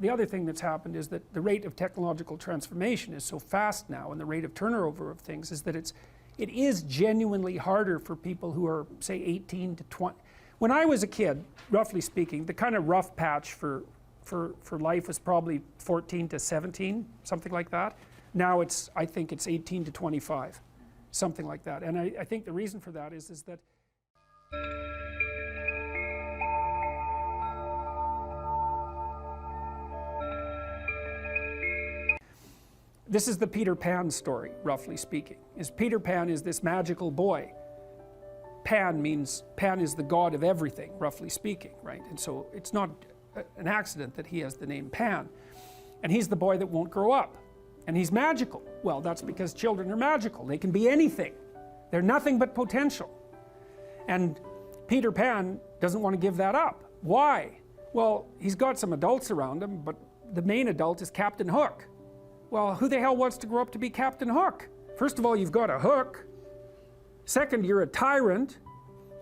the other thing that's happened is that the rate of technological transformation is so fast now, and the rate of turnover of things is that it is genuinely harder for people who are, say, 18 to 20. When I was a kid, roughly speaking, the kind of rough patch for life was probably 14 to 17, something like that. Now I think it's 18 to 25, something like that. And I think the reason for that is that this is the Peter Pan story, roughly speaking. Peter Pan is this magical boy. Pan is the god of everything, roughly speaking, right? And so it's not an accident that he has the name Pan. And he's the boy that won't grow up. And he's magical. Well, that's because children are magical. They can be anything. They're nothing but potential. And Peter Pan doesn't want to give that up. Why? Well, he's got some adults around him, but the main adult is Captain Hook. Well, who the hell wants to grow up to be Captain Hook? First of all, you've got a hook. Second, you're a tyrant.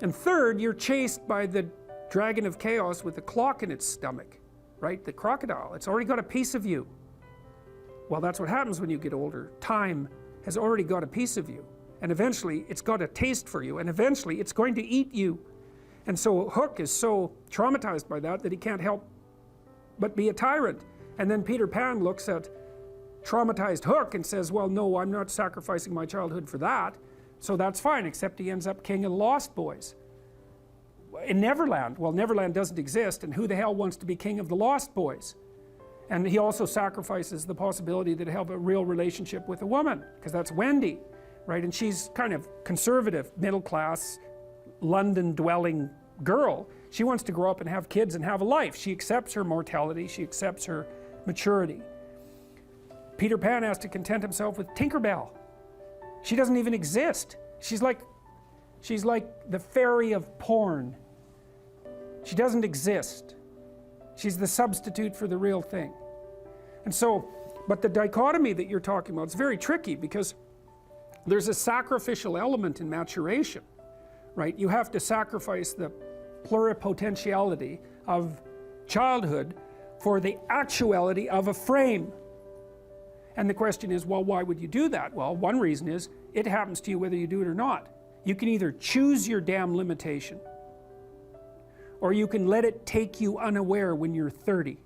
And third, you're chased by the dragon of chaos with a clock in its stomach, right? The crocodile. It's already got a piece of you. Well, that's what happens when you get older. Time has already got a piece of you. And eventually, it's got a taste for you. And eventually, it's going to eat you. And so Hook is so traumatized by that he can't help but be a tyrant. And then Peter Pan looks at traumatized Hook and says, well, no, I'm not sacrificing my childhood for that. So that's fine, except he ends up king of the Lost Boys. In Neverland, well, Neverland doesn't exist, and who the hell wants to be king of the Lost Boys? And he also sacrifices the possibility that he'll have a real relationship with a woman, because that's Wendy, right? And she's kind of conservative, middle class, London-dwelling girl. She wants to grow up and have kids and have a life. She accepts her mortality, she accepts her maturity. Peter Pan has to content himself with Tinkerbell. She doesn't even exist. She's like the fairy of porn. She doesn't exist. She's the substitute for the real thing. And so, but the dichotomy that you're talking about is very tricky, because there's a sacrificial element in maturation, right? You have to sacrifice the pluripotentiality of childhood for the actuality of a frame. And the question is, well, why would you do that? Well, one reason is it happens to you whether you do it or not. You can either choose your damn limitation, or you can let it take you unaware when you're 30,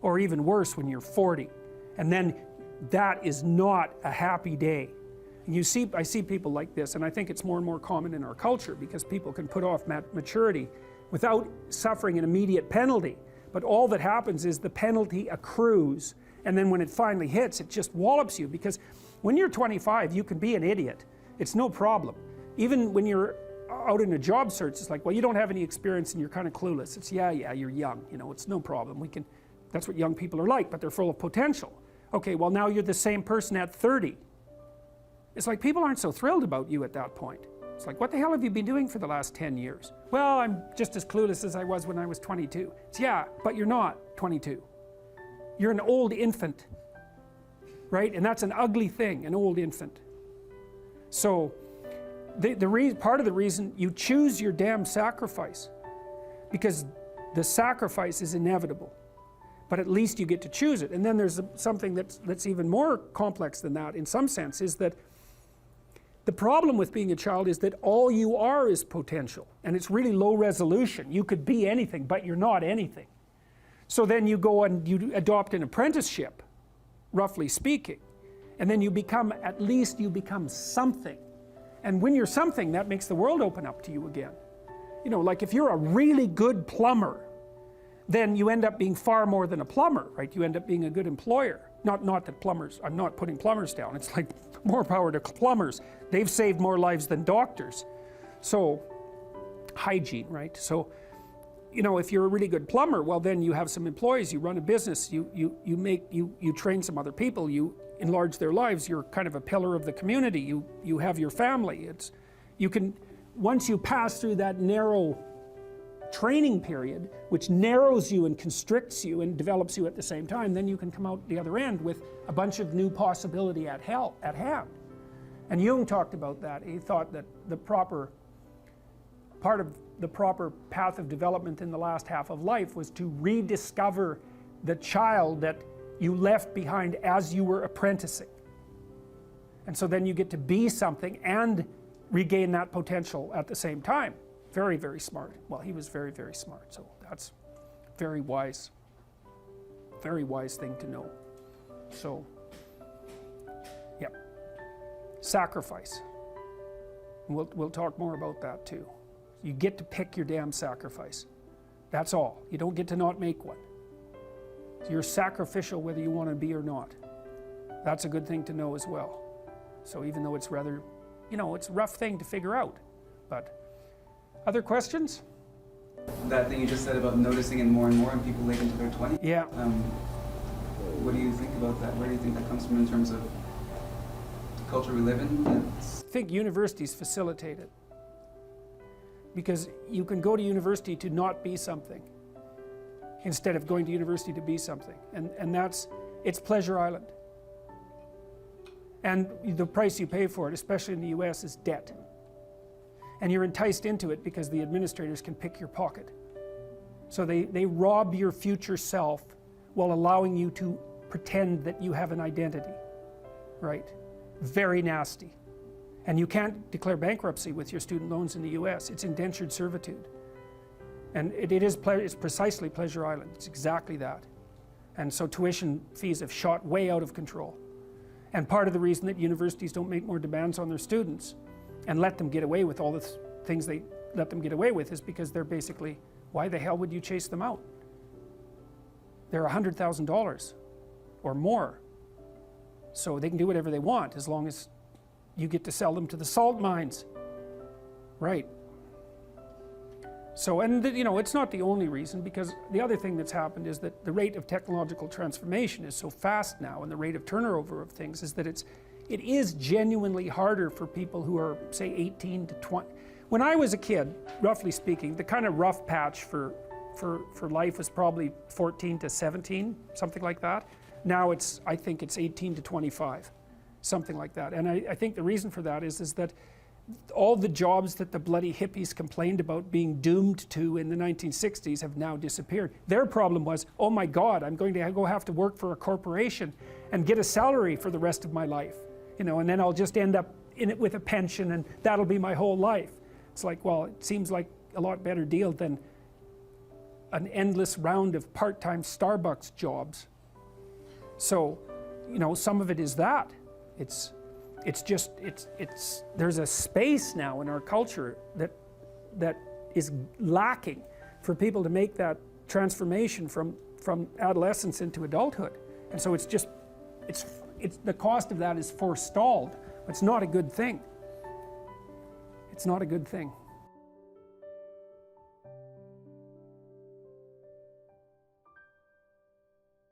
or even worse, when you're 40. And then that is not a happy day. And I see people like this, and I think it's more and more common in our culture, because people can put off maturity without suffering an immediate penalty. But all that happens is the penalty accrues, and then when it finally hits, it just wallops you. Because when you're 25, you can be an idiot. It's no problem. Even when you're out in a job search, it's like, well, you don't have any experience and you're kind of clueless. It's, yeah, you're young, you know, it's no problem. That's what young people are like, but they're full of potential. Okay, well, now you're the same person at 30. It's like people aren't so thrilled about you at that point. It's like, what the hell have you been doing for the last 10 years? Well, I'm just as clueless as I was when I was 22. It's, yeah, but you're not 22. You're an old infant, right? And that's an ugly thing, an old infant. So part of the reason you choose your damn sacrifice, because the sacrifice is inevitable, but at least you get to choose it. And then there's something that's even more complex than that in some sense, is that the problem with being a child is that all you are is potential, and it's really low resolution. You could be anything, but you're not anything. So then you go and you adopt an apprenticeship, roughly speaking, and then at least you become something. And when you're something, that makes the world open up to you again. You know, like if you're a really good plumber, then you end up being far more than a plumber, right? You end up being a good employer. Not that plumbers, I'm not putting plumbers down. It's like more power to plumbers. They've saved more lives than doctors. So, hygiene, right? So, you know, if you're a really good plumber, well, then you have some employees, you run a business, you train some other people, you enlarge their lives, you're kind of a pillar of the community, you have your family. Once you pass through that narrow training period, which narrows you and constricts you and develops you at the same time, then you can come out the other end with a bunch of new possibility at hand. And Jung talked about that. He thought that part of the proper path of development in the last half of life was to rediscover the child that you left behind as you were apprenticing. And so then you get to be something and regain that potential at the same time. Very, very smart. Well, he was very, very smart. So that's very wise thing to know. So, yeah. Sacrifice. We'll talk more about that too. You get to pick your damn sacrifice. That's all. You don't get to not make one. You're sacrificial whether you want to be or not. That's a good thing to know as well. So even though it's rather, it's a rough thing to figure out. But other questions? That thing you just said about noticing it more and more in people late into their 20s. Yeah. What do you think about that? Where do you think that comes from in terms of the culture we live in? I think universities facilitate it. Because you can go to university to not be something instead of going to university to be something. And it's Pleasure Island. And the price you pay for it, especially in the US, is debt. And you're enticed into it because the administrators can pick your pocket. So they rob your future self while allowing you to pretend that you have an identity, right? Very nasty. And you can't declare bankruptcy with your student loans in the US. It's indentured servitude. And it's precisely Pleasure Island. It's exactly that. And so tuition fees have shot way out of control. And part of the reason that universities don't make more demands on their students and let them get away with all the things they let them get away with is because they're basically, why the hell would you chase them out? They're $100,000 or more. So they can do whatever they want as long as you get to sell them to the salt mines. Right. So, and it's not the only reason, because the other thing that's happened is that the rate of technological transformation is so fast now, and the rate of turnover of things is that it is genuinely harder for people who are, say, 18 to 20. When I was a kid, roughly speaking, the kind of rough patch for life was probably 14 to 17, something like that. Now I think it's 18 to 25, something like that. And I think the reason for that is that all the jobs that the bloody hippies complained about being doomed to in the 1960s have now disappeared. Their problem was, oh my God, I'm going to go have to work for a corporation and get a salary for the rest of my life, and then I'll just end up in it with a pension, and that'll be my whole life. It's like, well, it seems like a lot better deal than an endless round of part-time Starbucks jobs. So, some of it is that. There's a space now in our culture that is lacking for people to make that transformation from adolescence into adulthood. And so the cost of that is forestalled. It's not a good thing. It's not a good thing.